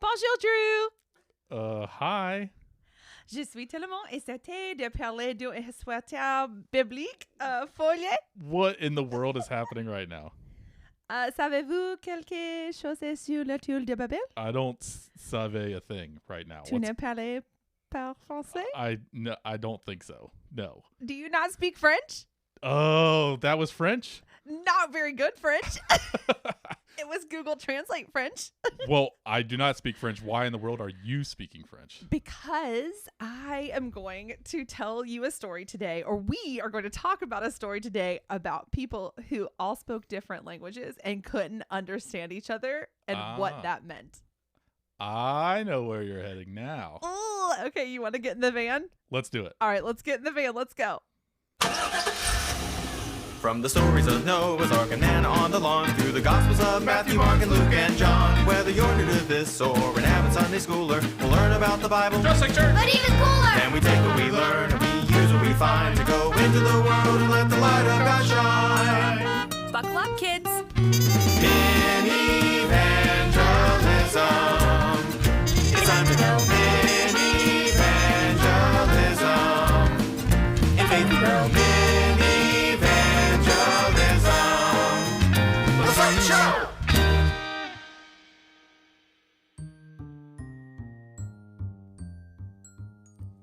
Bonjour, Drew. Hi. Je suis tellement excitée de parler d'une histoire biblique folle. What in the world is happening right now? Savez-vous quelque chose sur la Tour de Babel? I don't savez a thing right now. Tu ne parles pas français? I don't think so. No. Do you not speak French? Oh, that was French? Not very good French. It was Google Translate French. Well, I do not speak French. Why in the world are you speaking French? Because I am going to tell you a story today, or we are going to talk about a story today about people who all spoke different languages and couldn't understand each other and what that meant. I know where you're heading now. Oh, okay. You want to get in the van? Let's do it. All right, let's get in the van. Let's go. From the stories of Noah's Ark and Hannah on the lawn, through the Gospels of Matthew, Mark, and Luke, and John. Whether you're new to this or an avid Sunday schooler, we'll learn about the Bible, just like church, but even cooler. Then we take what we learn and we use what we find to go into the world and let the light of God shine. Buckle up, kids. Minivangelism. It's time to go Minivangelism. In faith we grow Show.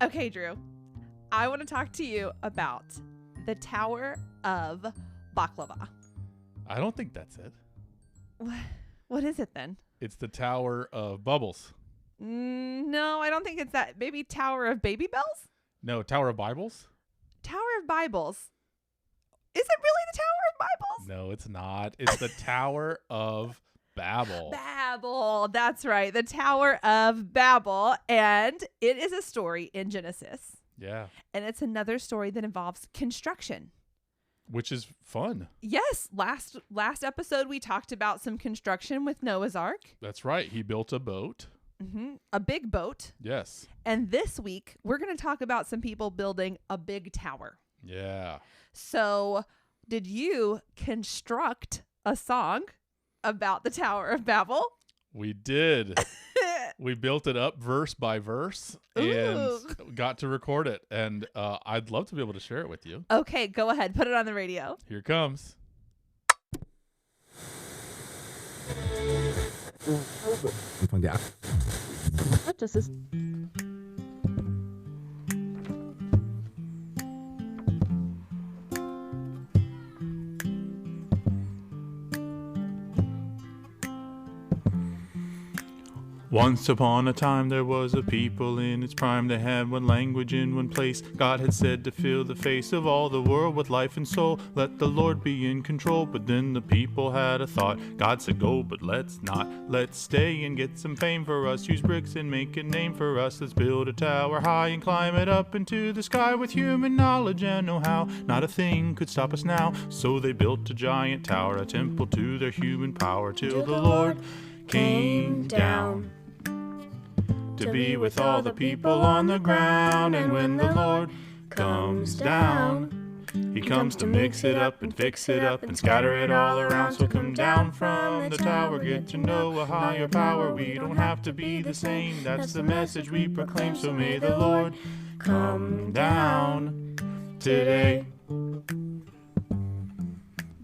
Okay, Drew, I want to talk to you about the Tower of Baklava. I don't think that's it. What is it then? It's the Tower of Bubbles. No, I don't think it's that. Maybe Tower of Baby Bells? No, Tower of Bibles? Tower of Bibles. Is it really the Tower of Bibles? No, it's not. It's the Tower of Babel. Babel. That's right. The Tower of Babel. And it is a story in Genesis. Yeah. And it's another story that involves construction. Which is fun. Yes. Last episode, we talked about some construction with Noah's Ark. That's right. He built a boat. Mm-hmm. A big boat. Yes. And this week, we're going to talk about some people building a big tower. Yeah. So, did you construct a song about the Tower of Babel? We did. We built it up verse by verse and got to record it. And I'd love to be able to share it with you. Okay, go ahead. Put it on the radio. Here it comes. Das ist Once upon a time there was a people in its prime. They had one language in one place. God had said to fill the face of all the world with life and soul. Let the Lord be in control. But then the people had a thought. God said go, but let's not. Let's stay and get some fame for us. Use bricks and make a name for us. Let's build a tower high and climb it up into the sky with human knowledge and know-how. Not a thing could stop us now. So they built a giant tower, a temple to their human power, till the Lord came down to be with all the people on the ground. And when the Lord comes down, he comes to mix it up and fix it up and scatter it all around. So come down from the tower, get to know a higher power. We don't have to be the same, that's the message we proclaim. So may the Lord come down today.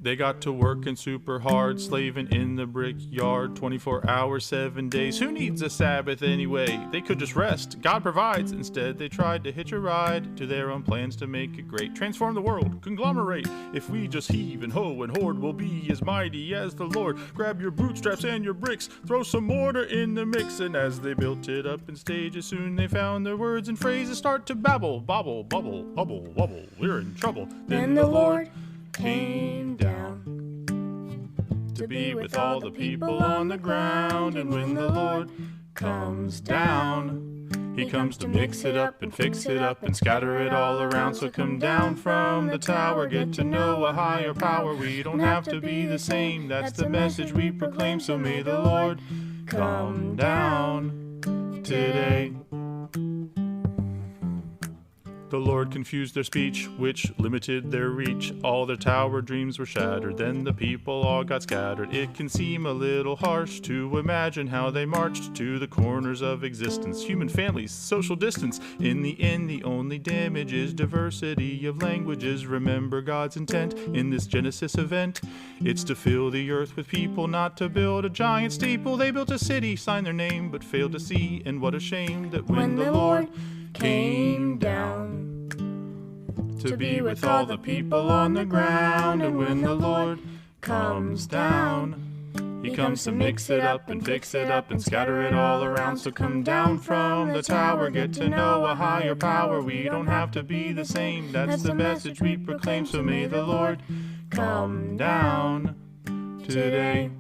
They got to working super hard, slaving in the brickyard, 24 hours, 7 days. Who needs a Sabbath anyway? They could just rest. God provides. Instead, they tried to hitch a ride to their own plans to make it great. Transform the world, conglomerate. If we just heave and hoe and hoard, we'll be as mighty as the Lord. Grab your bootstraps and your bricks, throw some mortar in the mix. And as they built it up in stages, soon they found their words and phrases start to babble. Bobble, bubble, bubble, wobble. We're in trouble. Then the Lord came down to be with all the people on the ground. And when the Lord comes down, he comes to mix it up and fix it up and scatter it all around. So come down from the tower, get to know a higher power. We don't have to be the same, that's the message we proclaim. So may the Lord come down today. The Lord confused their speech, which limited their reach. All their tower dreams were shattered, then the people all got scattered. It can seem a little harsh to imagine how they marched to the corners of existence. Human families, social distance. In the end, the only damage is diversity of languages. Remember God's intent in this Genesis event. It's to fill the earth with people, not to build a giant steeple. They built a city, signed their name, but failed to see. And what a shame that when the Lord came down to be with all the people on the ground. And when the Lord comes down, he comes to mix it up and fix it up and scatter it all around. So come down from the tower, get to know a higher power. We don't have to be the same, that's the message we proclaim. So may the Lord come down today.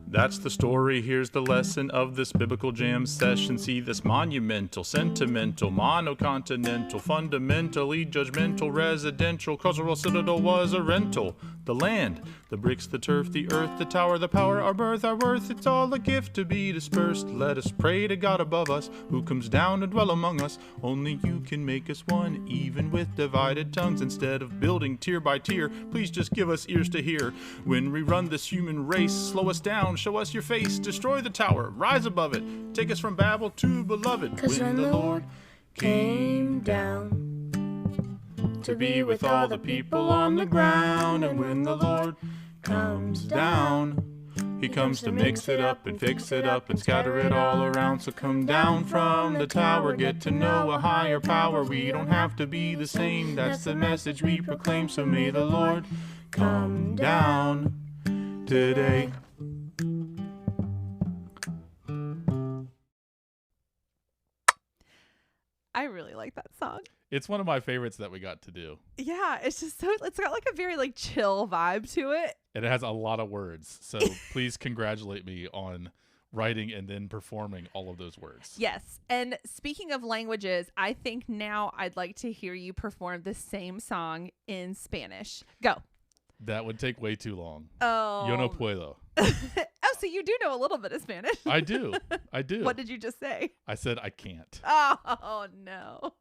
That's the story, here's the lesson of this biblical jam session. See this monumental, sentimental, monocontinental, fundamentally judgmental, residential, cultural citadel was a rental. The land, the bricks, the turf, the earth, the tower, the power, our birth, our worth, it's all a gift to be dispersed. Let us pray to God above us, who comes down to dwell among us. Only you can make us one, even with divided tongues. Instead of building tier by tier, please just give us ears to hear. When we run this human race, slow us down, show us your face, destroy the tower, rise above it, take us from Babel to beloved. 'Cause when the Lord came down to be with all the people on the ground. And when the Lord comes down, he comes to mix it up and fix it up and scatter it all around. So come down from the tower, get to know a higher power. We don't have to be the same, that's the message we proclaim. So may the Lord come down today. I really like that song. It's one of my favorites that we got to do. Yeah, it's just so, it's got like a very like chill vibe to it. And it has a lot of words. So please congratulate me on writing and then performing all of those words. Yes. And speaking of languages, I think now I'd like to hear you perform the same song in Spanish. Go. That would take way too long. Oh. Yo no puedo. Oh, so you do know a little bit of Spanish. I do. I do. What did you just say? I said I can't. Oh, no.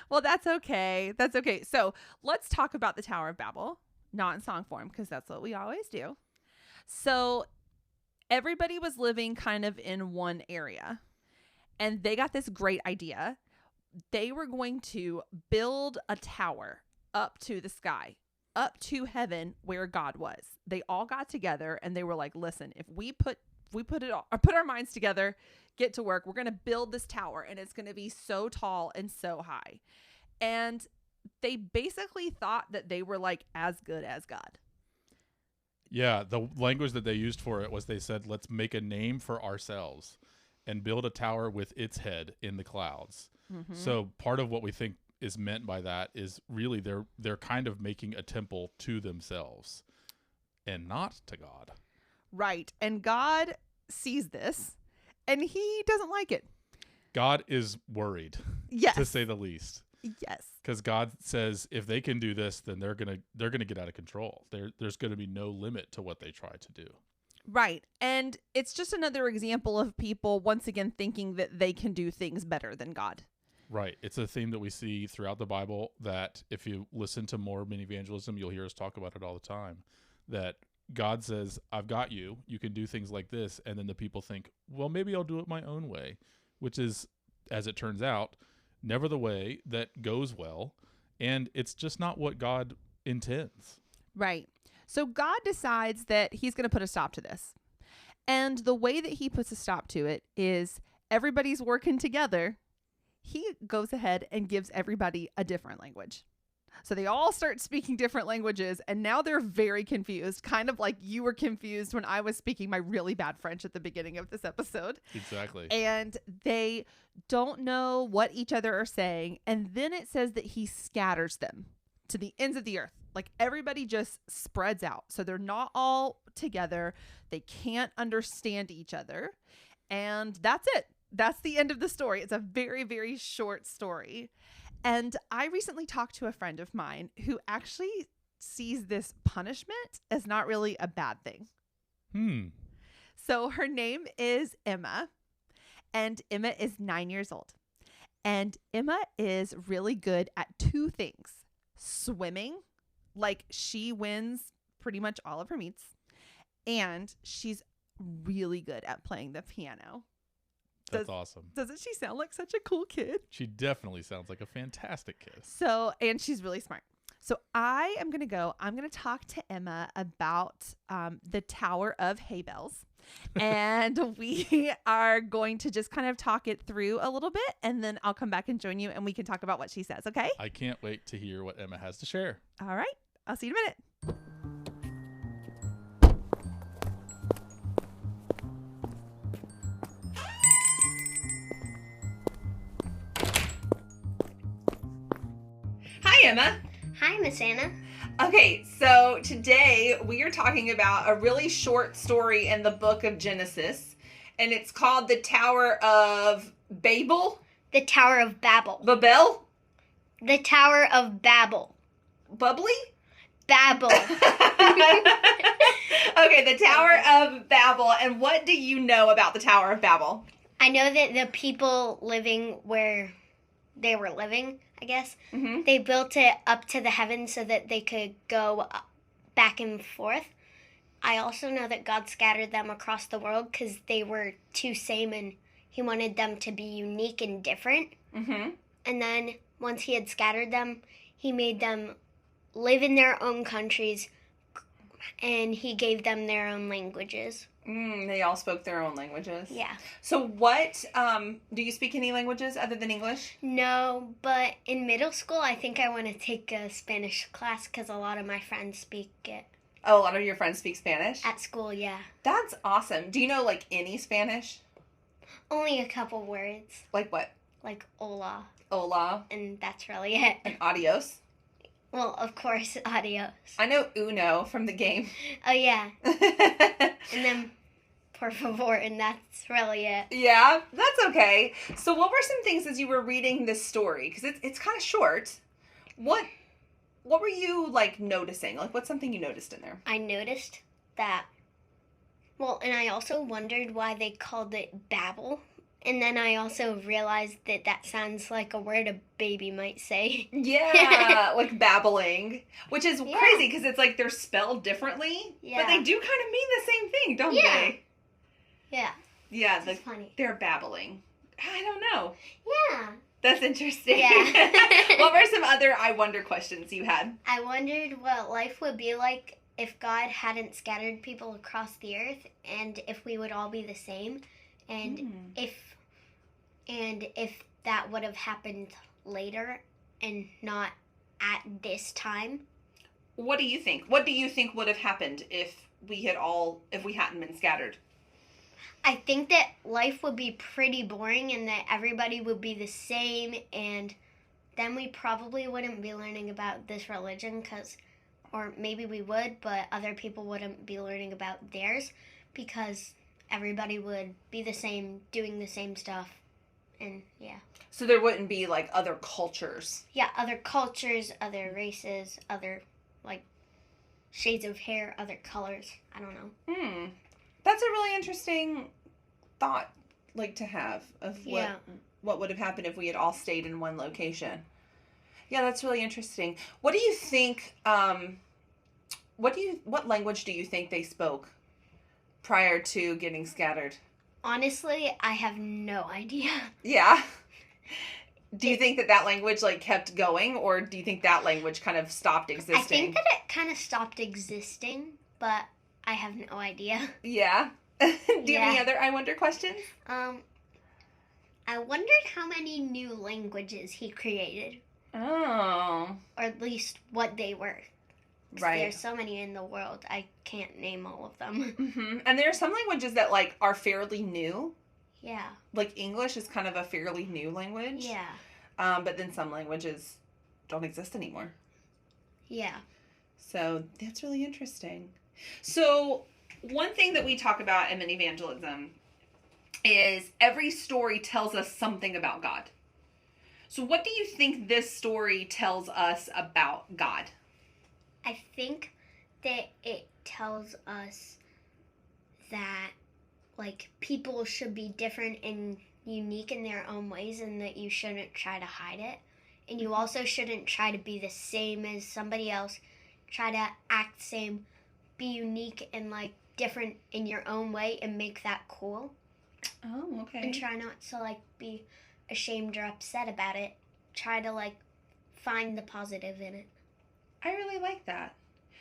Well, that's okay. That's okay. So let's talk about the Tower of Babel, not in song form, because that's what we always do. So everybody was living kind of in one area, and they got this great idea. They were going to build a tower up to the sky, up to heaven where God was. They all got together and they were like, listen, if we put our minds together, get to work, we're going to build this tower and it's going to be so tall and so high. And they basically thought that they were like as good as God. Yeah, the language that they used for it was they said, let's make a name for ourselves and build a tower with its head in the clouds. Mm-hmm. So part of what we think is meant by that is really they're kind of making a temple to themselves and not to God. Right. And God sees this and he doesn't like it. God is worried, yes, to say the least. Yes. Because God says if they can do this, then they're gonna get out of control. There's gonna be no limit to what they try to do. Right. And it's just another example of people once again thinking that they can do things better than God. Right. It's a theme that we see throughout the Bible that if you listen to more Minivangelism, you'll hear us talk about it all the time, that God says, I've got you. You can do things like this. And then the people think, well, maybe I'll do it my own way, which is, as it turns out, never the way that goes well. And it's just not what God intends. Right. So God decides that he's going to put a stop to this. And the way that he puts a stop to it is everybody's working together. He goes ahead and gives everybody a different language. So they all start speaking different languages, and now they're very confused, kind of like you were confused when I was speaking my really bad French at the beginning of this episode. Exactly. And they don't know what each other are saying. And then it says that he scatters them to the ends of the earth. Like everybody just spreads out. So they're not all together. They can't understand each other. And that's it. That's the end of the story. It's a very, very short story. And I recently talked to a friend of mine who actually sees this punishment as not really a bad thing. So her name is Emma, and Emma is 9 years old. And Emma is really good at two things. Swimming, like she wins pretty much all of her meets. And she's really good at playing the piano. That's awesome. Doesn't she sound like such a cool kid? She definitely sounds like a fantastic kid. So, and she's really smart. So I'm going to talk to Emma about the Tower of Babel. And we are going to just kind of talk it through a little bit. And then I'll come back and join you and we can talk about what she says. Okay? I can't wait to hear what Emma has to share. All right. I'll see you in a minute. Hi, Emma. Hi, Miss Anna. Okay, so today we are talking about a really short story in the book of Genesis, and it's called the Tower of Babel. The Tower of Babel. Babel? The Tower of Babel. Bubbly? Babel. Okay, the Tower of Babel. And what do you know about the Tower of Babel? I know that the people living where they were living, I guess, Mm-hmm. they built it up to the heavens so that they could go back and forth. I also know that God scattered them across the world because they were two same and he wanted them to be unique and different. Mm-hmm. And then once he had scattered them, he made them live in their own countries and he gave them their own languages. They all spoke their own languages. Yeah. So what, do you speak any languages other than English? No, but in middle school, I think I want to take a Spanish class because a lot of my friends speak it. Oh, a lot of your friends speak Spanish? At school, yeah. That's awesome. Do you know, like, any Spanish? Only a couple words, Like what? like hola, Hola and that's really it. and adios. Well, of course, adios. I know uno from the game. Oh, yeah. And then por favor, and that's really it. Yeah, that's okay. So what were some things as you were reading this story? Because it's kind of short. What were you, like, noticing? Like, what's something you noticed in there? I noticed that, well, and I also wondered why they called it Babel. And then I also realized that that sounds like a word a baby might say. Yeah, like babbling, which is Yeah. crazy because it's like they're spelled differently, Yeah. but they do kind of mean the same thing, don't Yeah. they? Yeah, Yeah, it's funny. they're babbling. I don't know. Yeah. That's interesting. Yeah. What were some other I wonder questions you had? I wondered what life would be like if God hadn't scattered people across the earth and if we would all be the same and if that would have happened later and not at this time. What do you think? What do you think would have happened if we hadn't been scattered? I think that life would be pretty boring and that everybody would be the same, and then we probably wouldn't be learning about this religion or maybe we would, but other people wouldn't be learning about theirs because everybody would be the same, doing the same stuff, and yeah. So there wouldn't be, like, other cultures. Yeah, other cultures, other races, other, like, shades of hair, other colors. I don't know. That's a really interesting thought, like, to have of Yeah. what would have happened if we had all stayed in one location. Yeah, that's really interesting. What do you think, what language do you think they spoke prior to getting scattered? Honestly, I have no idea. Yeah. Do you think that language, like, kept going, or do you think that language kind of stopped existing? I think that it kind of stopped existing, but I have no idea. Yeah. Do you have any Yeah. other I wonder questions? I wondered how many new languages he created, Oh. or at least what they were. 'Cause Right. There's so many in the world, I can't name all of them. Mm-hmm. And there are some languages that, like, are fairly new. Yeah. Like, English is kind of a fairly new language. Yeah. But then some languages don't exist anymore. Yeah. So that's really interesting. So one thing that we talk about in Minivangelism is every story tells us something about God. So what do you think this story tells us about God? I think that it tells us that, like, people should be different and unique in their own ways and that you shouldn't try to hide it. And you also shouldn't try to be the same as somebody else. Try to act the same, be unique and like different in your own way and make that cool. Oh, okay. And try not to like be ashamed or upset about it. Try to like find the positive in it. I really like that.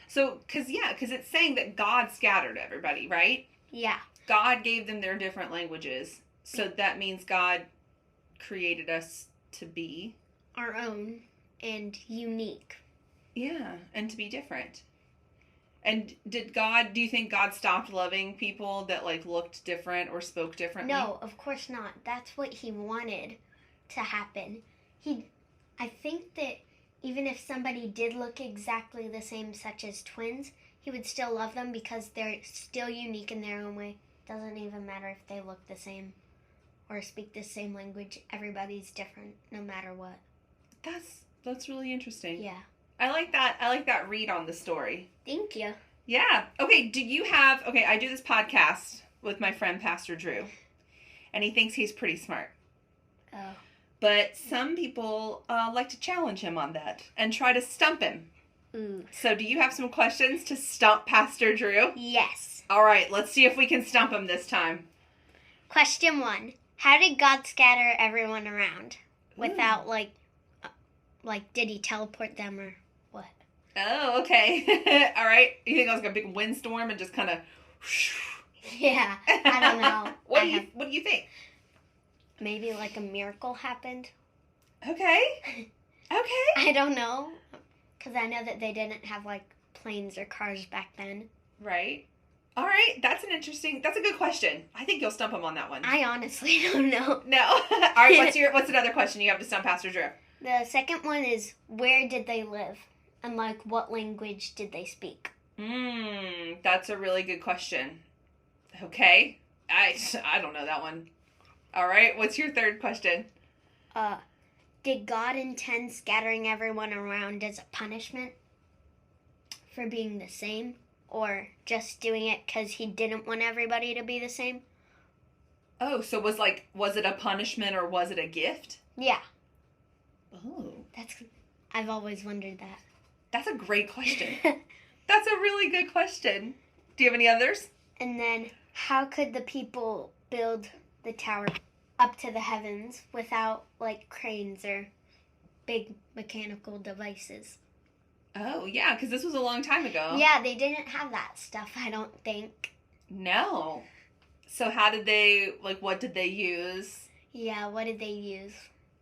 So, because it's saying that God scattered everybody, right? Yeah. God gave them their different languages. So that means God created us to be our own and unique. Yeah, and to be different. And do you think God stopped loving people that like looked different or spoke differently? No, of course not. That's what he wanted to happen. I think that even if somebody did look exactly the same, such as twins, he would still love them because they're still unique in their own way. Doesn't even matter if they look the same or speak the same language. Everybody's different no matter what. That's really interesting. Yeah. I like that read on the story. Thank you. Yeah. Okay, I do this podcast with my friend Pastor Drew. And he thinks he's pretty smart. Oh. But some people like to challenge him on that and try to stump him. Ooh. So do you have some questions to stump Pastor Drew? Yes. All right, let's see if we can stump him this time. Question 1. How did God scatter everyone around? Without, like, did he teleport them or what? Oh, okay. All right. You think it was like a big windstorm and just kind of... Yeah, I don't know. What do you think? Maybe like a miracle happened. Okay. I don't know. Because I know that they didn't have like planes or cars back then. Right. All right. That's a good question. I think you'll stump him on that one. I honestly don't know. No. All right. What's another question you have to stump Pastor Drew? The second one is, where did they live? And like, what language did they speak? That's a really good question. Okay. I don't know that one. All right. What's your third question? Did God intend scattering everyone around as a punishment for being the same? Or just doing it because he didn't want everybody to be the same? Oh, so was it a punishment or was it a gift? Yeah. Oh. I've always wondered that. That's a great question. That's a really good question. Do you have any others? And then, how could the people build the tower up to the heavens without, like, cranes or big mechanical devices? Oh, yeah, because this was a long time ago. Yeah, they didn't have that stuff, I don't think. No. So how did they, what did they use? Yeah, what did they use?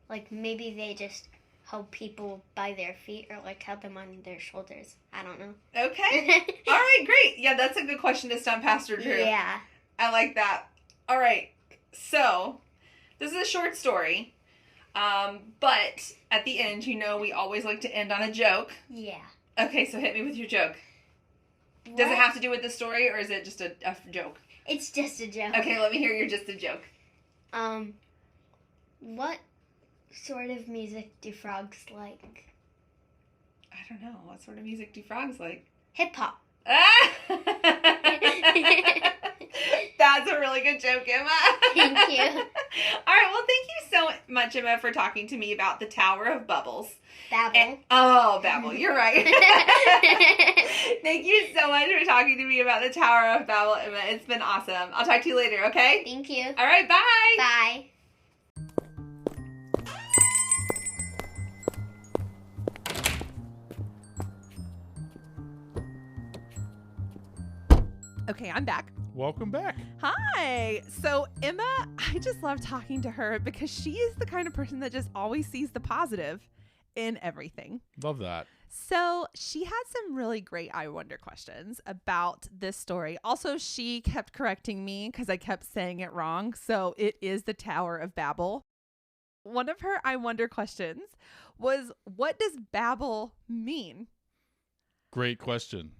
Like, maybe they just held people by their feet or, held them on their shoulders. I don't know. Okay. All right, great. Yeah, that's a good question to stump Pastor Drew. Yeah. I like that. All right. So, this is a short story. But at the end, we always like to end on a joke. Yeah. Okay, so hit me with your joke. What? Does it have to do with the story, or is it just a joke? It's just a joke. Okay, let me hear your just a joke. What sort of music do frogs like? I don't know. What sort of music do frogs like? Hip-hop. That's a really good joke, Emma. Thank you. All right, well, thank you so much, Emma, for talking to me about the Tower of Bubbles. Babel. Babel, you're right. Thank you so much for talking to me about the Tower of Babel, Emma. It's been awesome. I'll talk to you later, okay? Thank you. All right, bye. Bye. Okay, I'm back. Welcome back. Hi. So Emma, I just love talking to her because she is the kind of person that just always sees the positive in everything. Love that. So she had some really great I Wonder questions about this story. Also, she kept correcting me because I kept saying it wrong. So it is the Tower of Babel. One of her I Wonder questions was, what does Babel mean? Great question.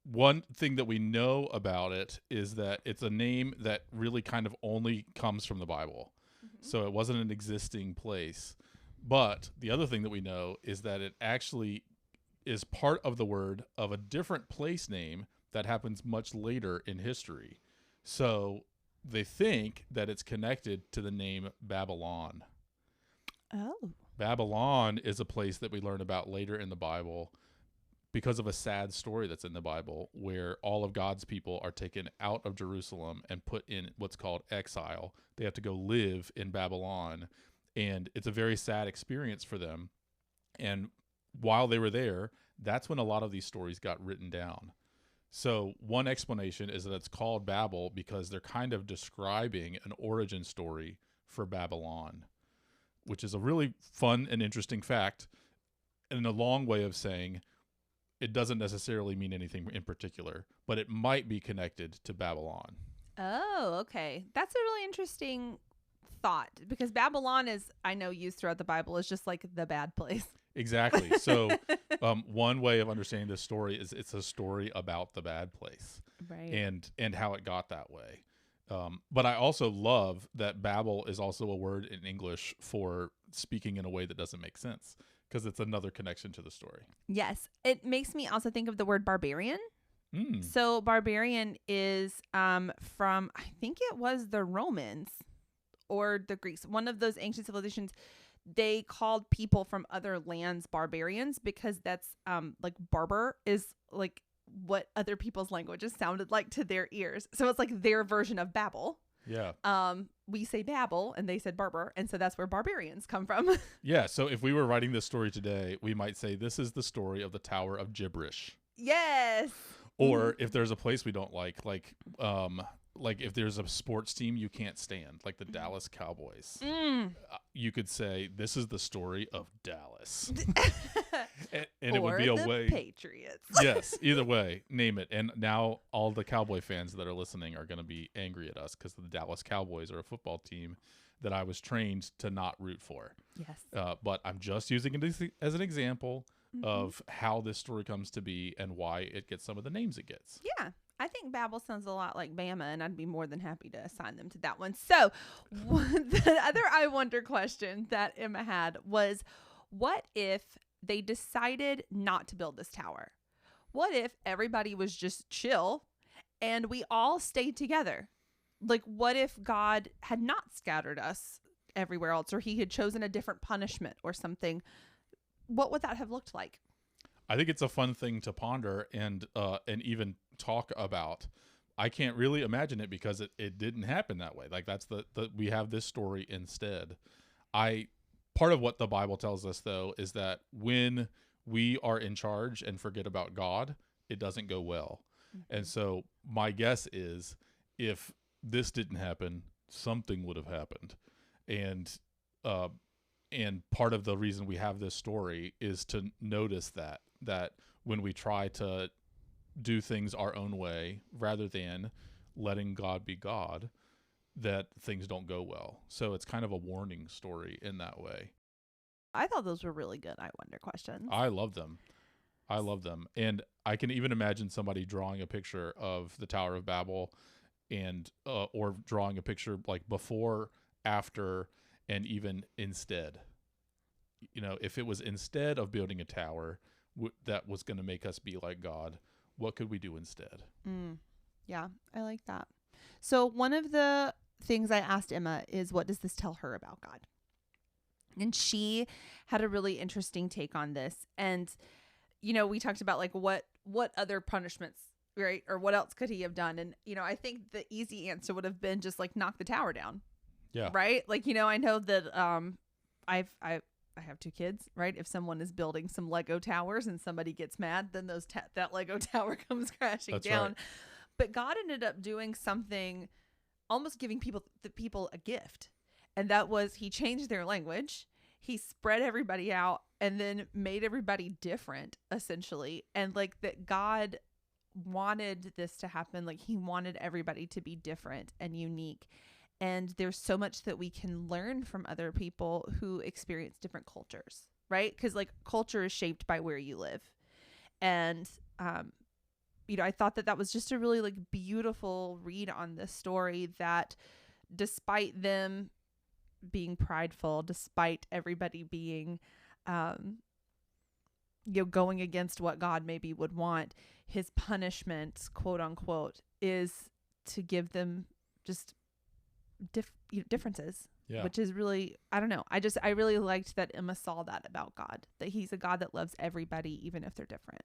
One thing that we know about it is that it's a name that really kind of only comes from the Bible. Mm-hmm. So it wasn't an existing place. But the other thing that we know is that it actually is part of the word of a different place name that happens much later in history. So they think that it's connected to the name Babylon. Oh. Babylon is a place that we learn about later in the Bible because of a sad story that's in the Bible where all of God's people are taken out of Jerusalem and put in what's called exile. They have to go live in Babylon, and it's a very sad experience for them. And while they were there, that's when a lot of these stories got written down. So one explanation is that it's called Babel because they're kind of describing an origin story for Babylon, which is a really fun and interesting fact and a long way of saying it doesn't necessarily mean anything in particular, but it might be connected to Babylon. Oh, okay. That's a really interesting thought because Babylon is, I know, used throughout the Bible as just like the bad place. Exactly. So one way of understanding this story is it's a story about the bad place, right? And how it got that way. But I also love that Babel is also a word in English for speaking in a way that doesn't make sense because it's another connection to the story. Yes. It makes me also think of the word barbarian. Mm. So barbarian is from, I think it was the Romans or the Greeks, one of those ancient civilizations. They called people from other lands barbarians because that's like barbar is like what other people's languages sounded like to their ears. So it's like their version of Babel. Yeah. We say Babel and they said barbar. And so that's where barbarians come from. Yeah. So if we were writing this story today, we might say this is the story of the Tower of Gibberish. Yes. Or if there's a place we don't like if there's a sports team you can't stand, like the Dallas Cowboys, you could say this is the story of Dallas, and it would be a way. Patriots. Yes, either way, name it. And now all the Cowboy fans that are listening are going to be angry at us because the Dallas Cowboys are a football team that I was trained to not root for. Yes. But I'm just using it as an example of how this story comes to be and why it gets some of the names it gets. Yeah. I think Babel sounds a lot like Bama, and I'd be more than happy to assign them to that one. So the other I wonder question that Emma had was, what if they decided not to build this tower? What if everybody was just chill and we all stayed together? Like, what if God had not scattered us everywhere else, or he had chosen a different punishment or something? What would that have looked like? I think it's a fun thing to ponder and even talk about. I can't really imagine it because it didn't happen that way. Like that's we have this story instead. Part of what the Bible tells us though is that when we are in charge and forget about God, it doesn't go well. Mm-hmm. And so my guess is if this didn't happen, something would have happened. And part of the reason we have this story is to notice that when we try to do things our own way rather than letting God be God, that things don't go well. So it's kind of a warning story in that way. I thought those were really good I wonder questions. I love them. And I can even imagine somebody drawing a picture of the Tower of Babel and or drawing a picture like before, after, and even instead. You know, if it was instead of building a tower that was going to make us be like God, what could we do instead? Yeah, I like that. So one of the things I asked Emma is, what does this tell her about God? And she had a really interesting take on this. And, you know, we talked about like what other punishments, right? Or what else could he have done? And, you know, I think the easy answer would have been just like knock the tower down. Yeah. Right? Like, you know, I know that I have two kids, right? If someone is building some Lego towers and somebody gets mad, then that Lego tower comes crashing That's down. right. But God ended up doing something, almost giving the people a gift. And that was he changed their language. He spread everybody out and then made everybody different, essentially. And like that God wanted this to happen. Like he wanted everybody to be different and unique. And there's so much that we can learn from other people who experience different cultures, right? Because like culture is shaped by where you live. And, you know, I thought that was just a really like beautiful read on this story, that despite them being prideful, despite everybody being, you know, going against what God maybe would want, his punishment, quote unquote, is to give them just differences. Yeah. Which is really, I don't know. I really liked that Emma saw that about God, that he's a God that loves everybody, even if they're different.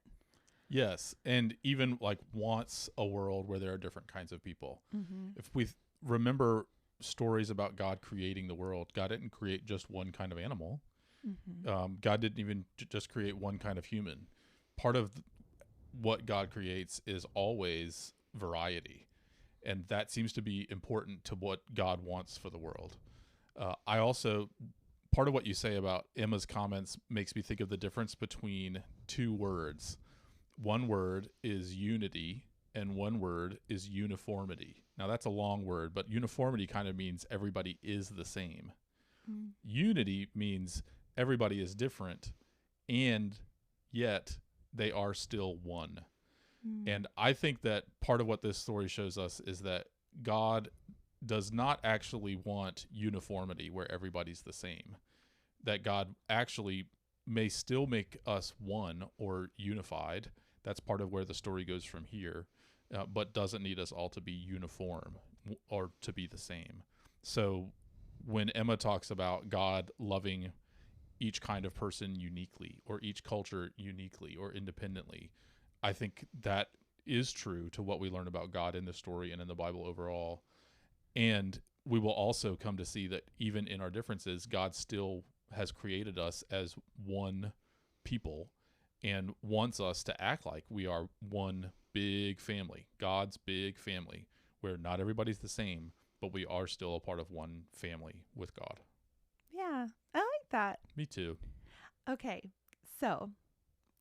Yes. And even like wants a world where there are different kinds of people. If we remember stories about God creating the world, God didn't create just one kind of animal. God didn't even just create one kind of human. Part of what God creates is always variety. And that seems to be important to what God wants for the world. I also, part of what you say about Emma's comments makes me think of the difference between two words. One word is unity and one word is uniformity. Now that's a long word, but uniformity kind of means everybody is the same. Unity means everybody is different and yet they are still one. And I think that part of what this story shows us is that God does not actually want uniformity where everybody's the same. That God actually may still make us one or unified. That's part of where the story goes from here, but doesn't need us all to be uniform or to be the same. So when Emma talks about God loving each kind of person uniquely or each culture uniquely or independently, I think that is true to what we learn about God in the story and in the Bible overall. And we will also come to see that even in our differences, God still has created us as one people and wants us to act like we are one big family, God's big family, where not everybody's the same, but we are still a part of one family with God. Yeah, I like that. Me too. Okay, so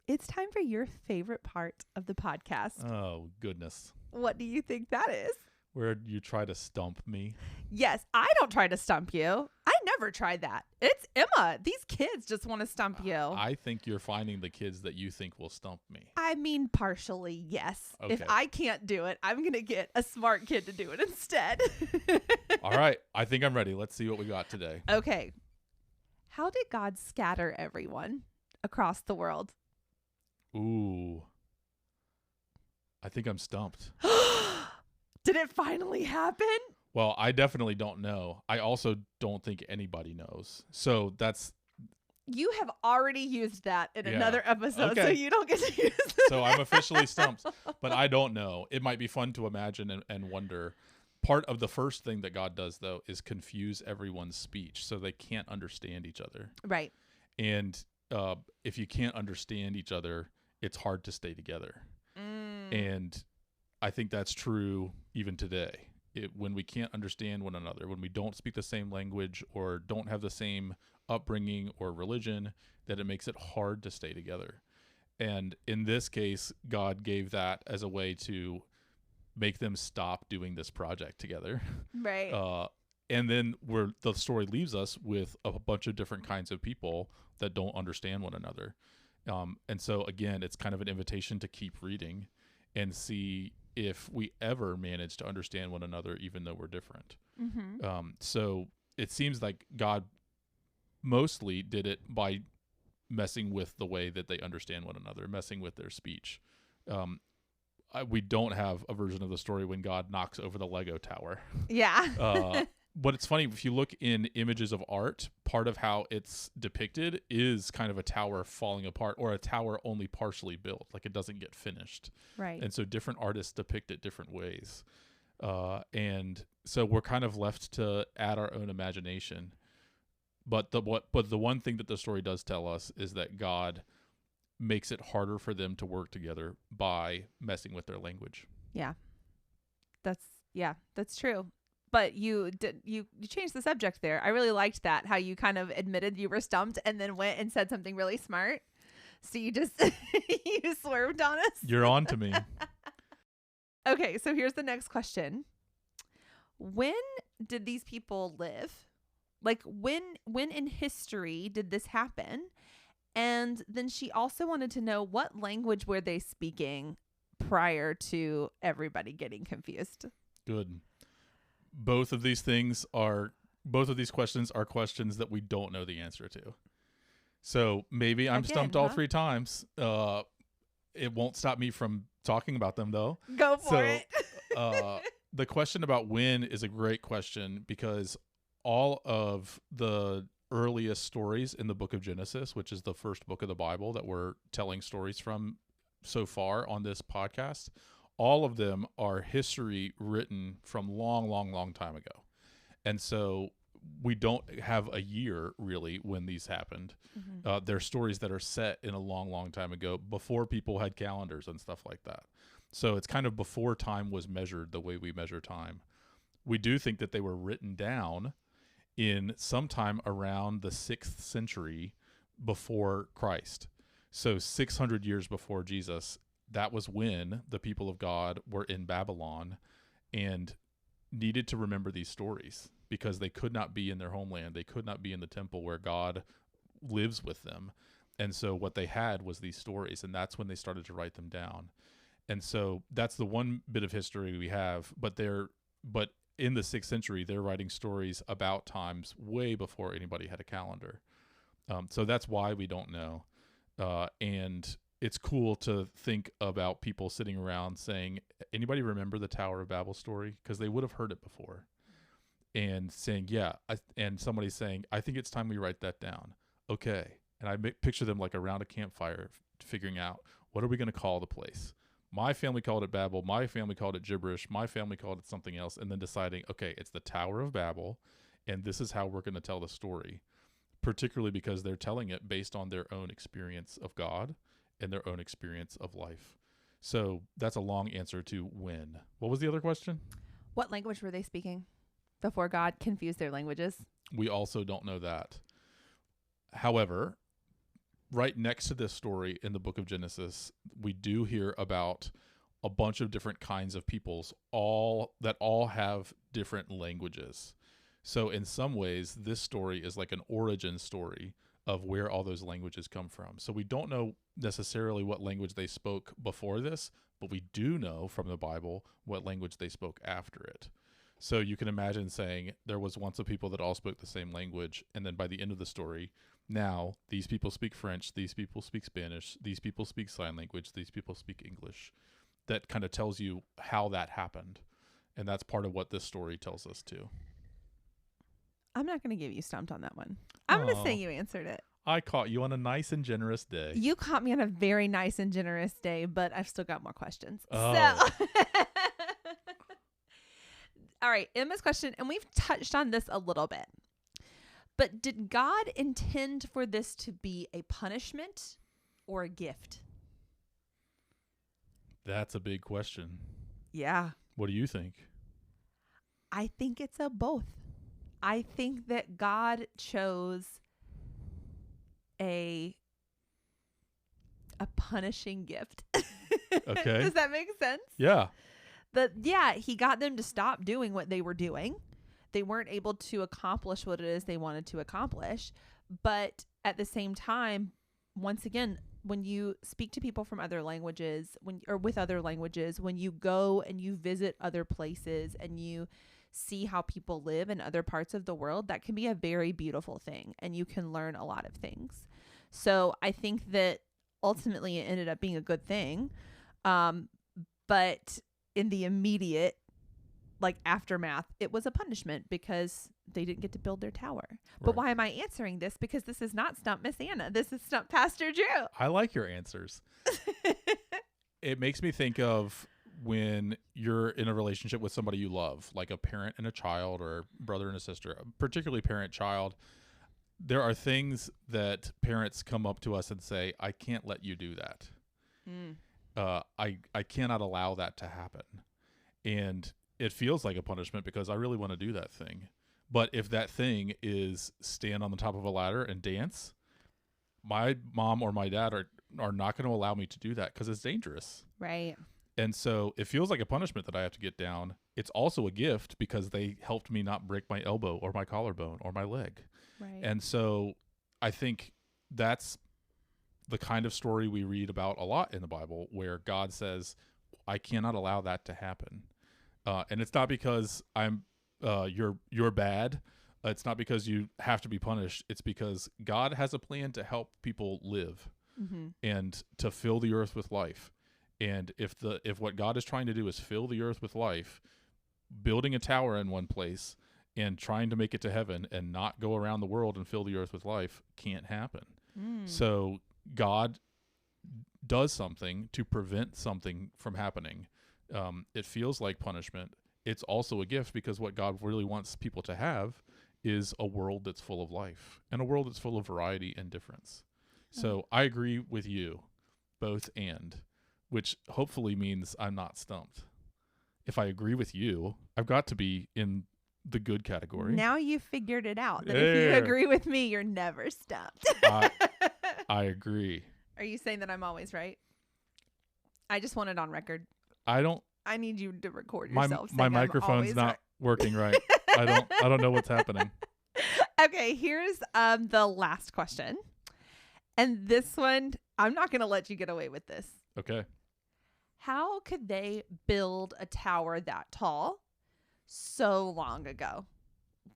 it's time for your favorite part of the podcast. Oh, goodness. What do you think that is? Where you try to stump me. Yes, I don't try to stump you. I never tried that. It's Emma. These kids just want to stump you. I think you're finding the kids that you think will stump me. I mean, partially, yes. Okay. If I can't do it, I'm going to get a smart kid to do it instead. All right. I think I'm ready. Let's see what we got today. Okay. How did God scatter everyone across the world? Ooh. I think I'm stumped. Did it finally happen? Well, I definitely don't know. I also don't think anybody knows. So that's... You have already used that in Yeah. another episode, so Okay. you don't get to use it. So I'm officially stumped, but I don't know. It might be fun to imagine and wonder. Part of the first thing that God does, though, is confuse everyone's speech so they can't understand each other. Right. And if you can't understand each other, it's hard to stay together. And I think that's true even today. When we can't understand one another, when we don't speak the same language or don't have the same upbringing or religion, that it makes it hard to stay together. And in this case, God gave that as a way to make them stop doing this project together. Right. And then the story leaves us with a bunch of different kinds of people that don't understand one another. And so, again, it's kind of an invitation to keep reading and see if we ever manage to understand one another, even though we're different. So it seems like God mostly did it by messing with the way that they understand one another, messing with their speech. We don't have a version of the story when God knocks over the Lego tower. Yeah. But it's funny, if you look in images of art, part of how it's depicted is kind of a tower falling apart or a tower only partially built, like it doesn't get finished. Right. And so different artists depict it different ways. And so we're kind of left to add our own imagination. But the one thing that the story does tell us is that God makes it harder for them to work together by messing with their language. Yeah. That's true. But you changed the subject there. I really liked that, how you kind of admitted you were stumped and then went and said something really smart. So you just you swerved on us. You're on to me. Okay, so here's the next question. When did these people live? Like when in history did this happen? And then she also wanted to know, what language were they speaking prior to everybody getting confused? Good. Both of these questions are questions that we don't know the answer to. So maybe I'm stumped all 3 times. It won't stop me from talking about them, though. Go for it. The question about when is a great question, because all of the earliest stories in the book of Genesis, which is the first book of the Bible that we're telling stories from so far on this podcast, all of them are history written from long time ago. And so we don't have a year really when these happened. They're stories that are set in a long time ago, before people had calendars and stuff like that. So it's kind of before time was measured the way we measure time. We do think that they were written down in sometime around the 6th century before Christ. So 600 years before Jesus, that was when the people of God were in Babylon and needed to remember these stories, because they could not be in their homeland. They could not be in the temple where God lives with them. And so what they had was these stories, and that's when they started to write them down. And so that's the one bit of history we have, but in the 6th century, they're writing stories about times way before anybody had a calendar. So that's why we don't know. And it's cool to think about people sitting around saying, anybody remember the Tower of Babel story? Because they would have heard it before. And saying, yeah. And somebody saying, I think it's time we write that down. Okay. And I picture them like around a campfire figuring out, what are we going to call the place? My family called it Babel. My family called it gibberish. My family called it something else. And then deciding, okay, it's the Tower of Babel, and this is how we're going to tell the story, particularly because they're telling it based on their own experience of God and their own experience of life. So that's a long answer to when. What was the other question? What language were they speaking before God confused their languages? We also don't know that. However, right next to this story in the book of Genesis, we do hear about a bunch of different kinds of peoples, all have different languages. So in some ways, this story is like an origin story of where all those languages come from. So we don't know necessarily what language they spoke before this, but we do know from the Bible what language they spoke after it. So you can imagine saying there was once a people that all spoke the same language, and then by the end of the story, now these people speak French, these people speak Spanish, these people speak sign language, these people speak English. That kind of tells you how that happened. And that's part of what this story tells us too. I'm not going to give you stumped on that one. I'm going to say you answered it. I caught you on a nice and generous day. You caught me on a very nice and generous day, but I've still got more questions. Oh. So, all right, Emma's question, and we've touched on this a little bit, but did God intend for this to be a punishment or a gift? That's a big question. Yeah. What do you think? I think it's a both. I think that God chose a punishing gift. Okay. Does that make sense? Yeah. He got them to stop doing what they were doing. They weren't able to accomplish what it is they wanted to accomplish. But at the same time, once again, when you speak to people from other languages, with other languages, when you go and you visit other places and you see how people live in other parts of the world, that can be a very beautiful thing, and you can learn a lot of things. So I think that ultimately it ended up being a good thing. But in the immediate aftermath, it was a punishment because they didn't get to build their tower. Right. But why am I answering this? Because this is not Stump Miss Anna. This is Stump Pastor Drew. I like your answers. It makes me think of when you're in a relationship with somebody you love, like a parent and a child or a brother and a sister, particularly parent-child. There are things that parents come up to us and say, I can't let you do that. I cannot allow that to happen. And it feels like a punishment because I really want to do that thing. But if that thing is stand on the top of a ladder and dance, my mom or my dad are not going to allow me to do that because it's dangerous. Right. And so it feels like a punishment that I have to get down. It's also a gift because they helped me not break my elbow or my collarbone or my leg. Right. And so I think that's the kind of story we read about a lot in the Bible where God says, I cannot allow that to happen. And it's not because you're bad. It's not because you have to be punished. It's because God has a plan to help people live and to fill the earth with life. And if what God is trying to do is fill the earth with life, building a tower in one place and trying to make it to heaven and not go around the world and fill the earth with life can't happen. So God does something to prevent something from happening. It feels like punishment. It's also a gift, because what God really wants people to have is a world that's full of life and a world that's full of variety and difference. So I agree with you, both and, which hopefully means I'm not stumped. If I agree with you, I've got to be in the good category. Now you figured it out. That if you agree with me, you're never stumped. I agree. Are you saying that I'm always right? I just want it on record. I need you to record my yourself. my microphone's not working right. I don't know what's happening. Okay, here's the last question. And this one, I'm not going to let you get away with this. Okay. How could they build a tower that tall so long ago?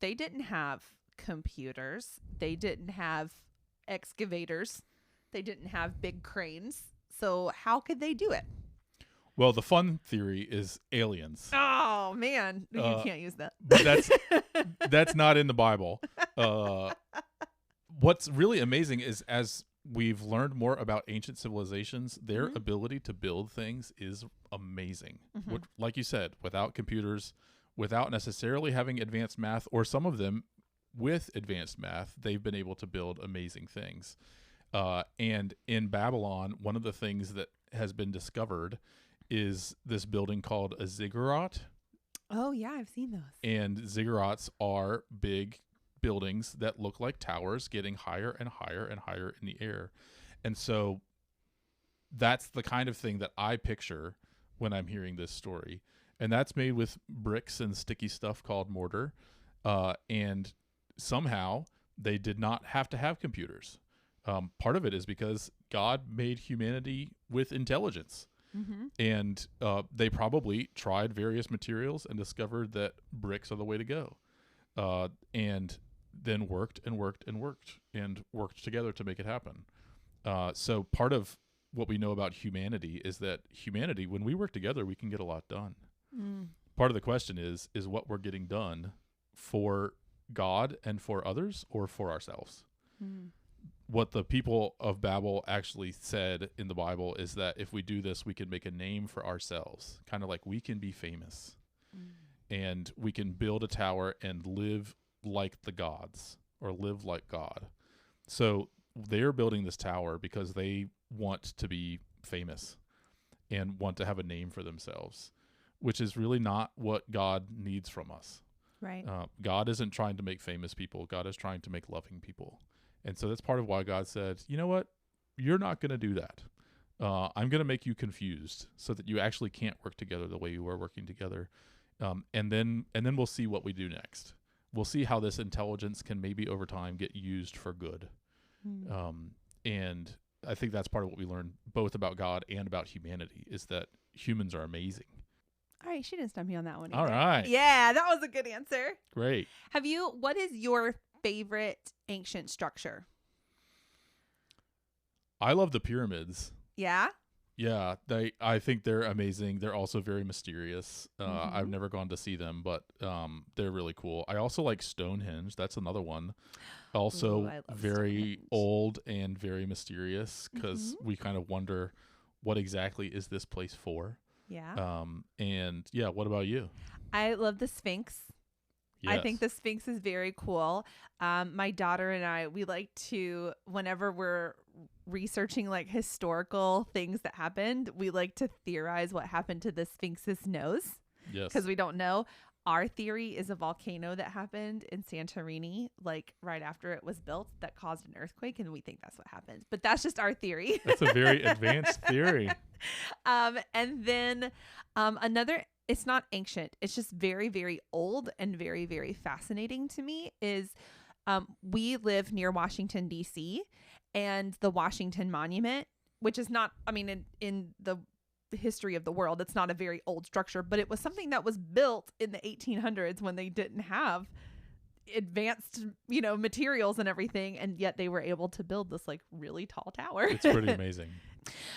They didn't have computers. They didn't have excavators. They didn't have big cranes. So how could they do it? Well, the fun theory is aliens. Oh, man. You can't use that. But that's not in the Bible. What's really amazing is, as we've learned more about ancient civilizations, their ability to build things is amazing. Like you said, without computers, without necessarily having advanced math, or some of them with advanced math, they've been able to build amazing things. And in Babylon, one of the things that has been discovered is this building called a ziggurat. Oh, yeah, I've seen those. And ziggurats are big buildings that look like towers, getting higher and higher and higher in the air. And so that's the kind of thing that I picture when I'm hearing this story. And that's made with bricks and sticky stuff called mortar. And somehow they did not have to have computers. Part of it is because God made humanity with intelligence. And they probably tried various materials and discovered that bricks are the way to go. And then worked together to make it happen. So part of what we know about humanity is that humanity, when we work together, we can get a lot done. Part of the question is what we're getting done for God and for others, or for ourselves? What the people of Babel actually said in the Bible is that if we do this, we can make a name for ourselves, kind of like we can be famous, and we can build a tower and live like the gods, or live like God. So they're building this tower because they want to be famous and want to have a name for themselves, which is really not what God needs from us. Right. God isn't trying to make famous people. God is trying to make loving people. And so that's part of why God said, you know what? You're not going to do that. I'm going to make you confused so that you actually can't work together the way you were working together. And then we'll see what we do next. We'll see how this intelligence can maybe over time get used for good. And I think that's part of what we learn both about God and about humanity, is that humans are amazing. All right. She didn't stump me on that one either. All right. Yeah, that was a good answer. Great. What is your favorite ancient structure? I love the pyramids. Yeah? Yeah, I think they're amazing. They're also very mysterious. I've never gone to see them, but they're really cool. I also like Stonehenge. That's another one. Also very old and very mysterious, because we kind of wonder, what exactly is this place for? Yeah. And yeah, what about you? I love the Sphinx. Yes. I think the Sphinx is very cool. My daughter and I, we like to, whenever we're researching like historical things that happened, we like to theorize what happened to the Sphinx's nose. Yes. Because we don't know. Our theory is a volcano that happened in Santorini, like right after it was built, that caused an earthquake, and we think that's what happened. But that's just our theory. That's a very advanced theory. And then another, it's not ancient, it's just very, very old and very, very fascinating to me, is we live near Washington, D.C., and the Washington Monument, which is not, I mean, in the history of the world, it's not a very old structure, but it was something that was built in the 1800s when they didn't have advanced, materials and everything, and yet they were able to build this like really tall tower. It's pretty amazing.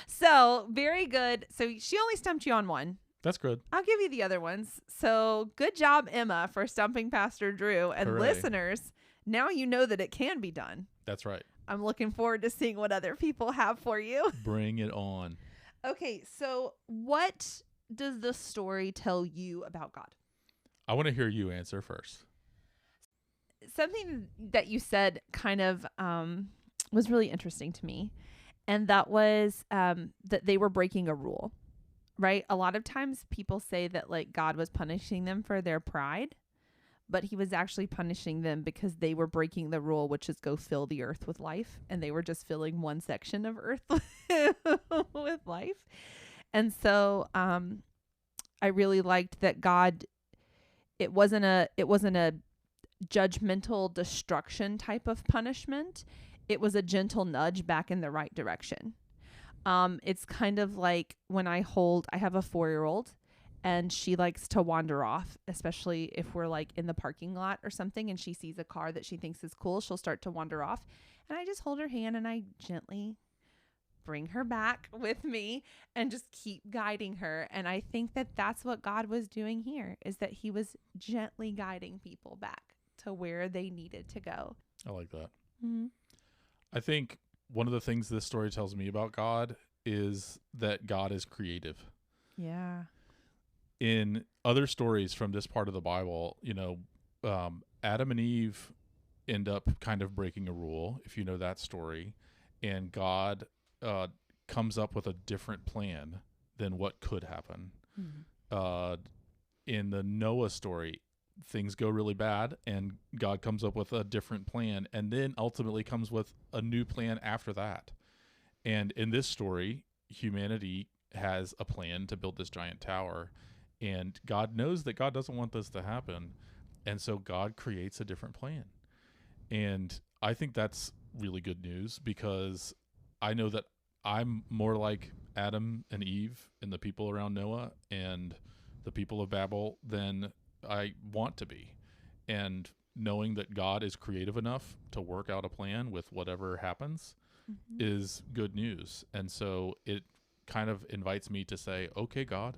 So very good. So she only stumped you on one. That's good. I'll give you the other ones. So good job, Emma, for stumping Pastor Drew. And Hooray. listeners, now you know that it can be done. That's right. I'm looking forward to seeing what other people have for you. Bring it on. Okay, so what does the story tell you about God? I want to hear you answer first. Something that you said kind of was really interesting to me. And that was that they were breaking a rule, right? A lot of times people say that like God was punishing them for their pride, but he was actually punishing them because they were breaking the rule, which is go fill the earth with life. And they were just filling one section of earth with life. And so I really liked that God, it wasn't a judgmental destruction type of punishment. It was a gentle nudge back in the right direction. It's kind of like when I have a 4-year-old and she likes to wander off, especially if we're like in the parking lot or something and she sees a car that she thinks is cool, she'll start to wander off. And I just hold her hand and I gently bring her back with me and just keep guiding her. And I think that that's what God was doing here, is that he was gently guiding people back to where they needed to go. I like that. Mm-hmm. I think one of the things this story tells me about God is that God is creative. Yeah. In other stories from this part of the Bible, Adam and Eve end up kind of breaking a rule, if you know that story, and God comes up with a different plan than what could happen. Mm-hmm. In the Noah story, things go really bad and God comes up with a different plan and then ultimately comes with a new plan after that. And in this story, humanity has a plan to build this giant tower, and God knows that God doesn't want this to happen. And so God creates a different plan. And I think that's really good news, because I know that I'm more like Adam and Eve and the people around Noah and the people of Babel than I want to be. And knowing that God is creative enough to work out a plan with whatever happens is good news. And so it kind of invites me to say, okay, God,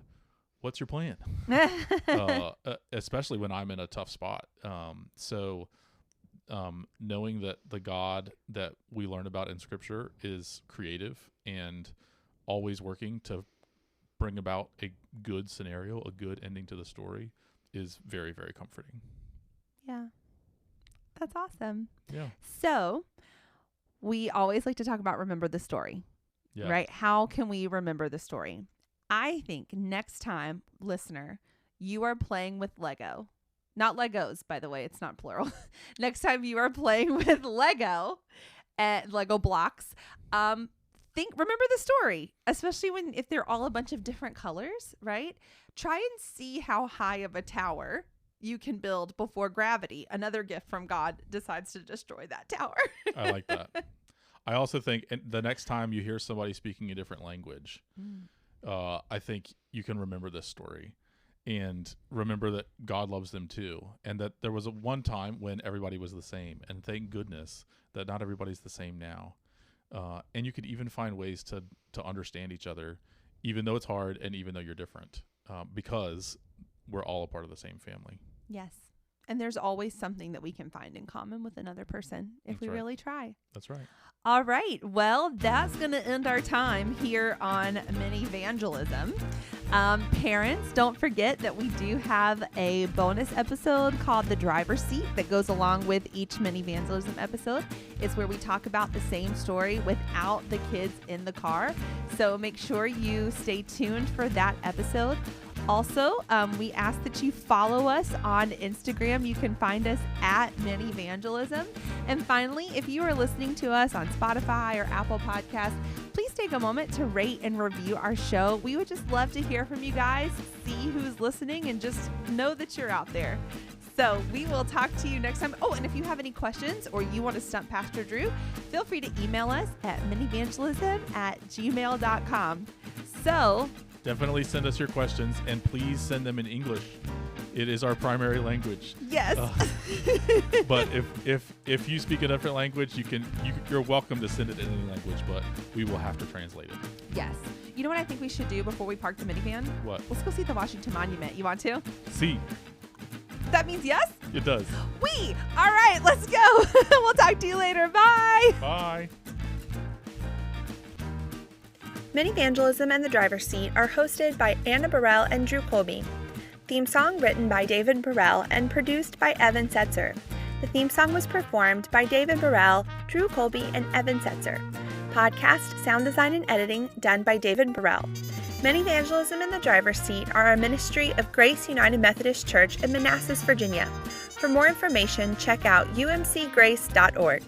what's your plan? Especially when I'm in a tough spot. Knowing that the God that we learn about in Scripture is creative and always working to bring about a good scenario, a good ending to the story, is very, very comforting. Yeah. That's awesome. Yeah. So we always like to talk about remember the story, right? How can we remember the story? I think next time, listener, you are playing with Lego, not Legos, by the way, it's not plural. Next time you are playing with Lego and Lego blocks, remember the story, especially if they're all a bunch of different colors, right? Try and see how high of a tower you can build before gravity, another gift from God, decides to destroy that tower. I like that. I also think the next time you hear somebody speaking a different language, I think you can remember this story and remember that God loves them too. And that there was one time when everybody was the same. And thank goodness that not everybody's the same now. And you could even find ways to understand each other, even though it's hard and even though you're different, because we're all a part of the same family. Yes. And there's always something that we can find in common with another person if we really try. That's right. All right. Well, that's going to end our time here on Minivangelism. Parents, don't forget that we do have a bonus episode called The Driver's Seat that goes along with each Minivangelism episode. It's where we talk about the same story without the kids in the car. So make sure you stay tuned for that episode. Also, we ask that you follow us on Instagram. You can find us at Minivangelism. And finally, if you are listening to us on Spotify or Apple Podcasts, please take a moment to rate and review our show. We would just love to hear from you guys, see who's listening, and just know that you're out there. So we will talk to you next time. Oh, and if you have any questions or you want to stump Pastor Drew, feel free to email us at minivangelism@gmail.com. So definitely send us your questions, and please send them in English. It is our primary language. Yes. But if you speak a different language, you're welcome to send it in any language, but we will have to translate it. Yes. You know what I think we should do before we park the minivan? What? Let's go see the Washington Monument. You want to? See. That means yes? It does. All right, let's go. We'll talk to you later. Bye. Bye. Minivangelism and the Driver's Seat are hosted by Anna Burrell and Drew Colby. Theme song written by David Burrell and produced by Evan Setzer. The theme song was performed by David Burrell, Drew Colby, and Evan Setzer. Podcast, sound design, and editing done by David Burrell. Minivangelism and the Driver's Seat are a ministry of Grace United Methodist Church in Manassas, Virginia. For more information, check out umcgrace.org.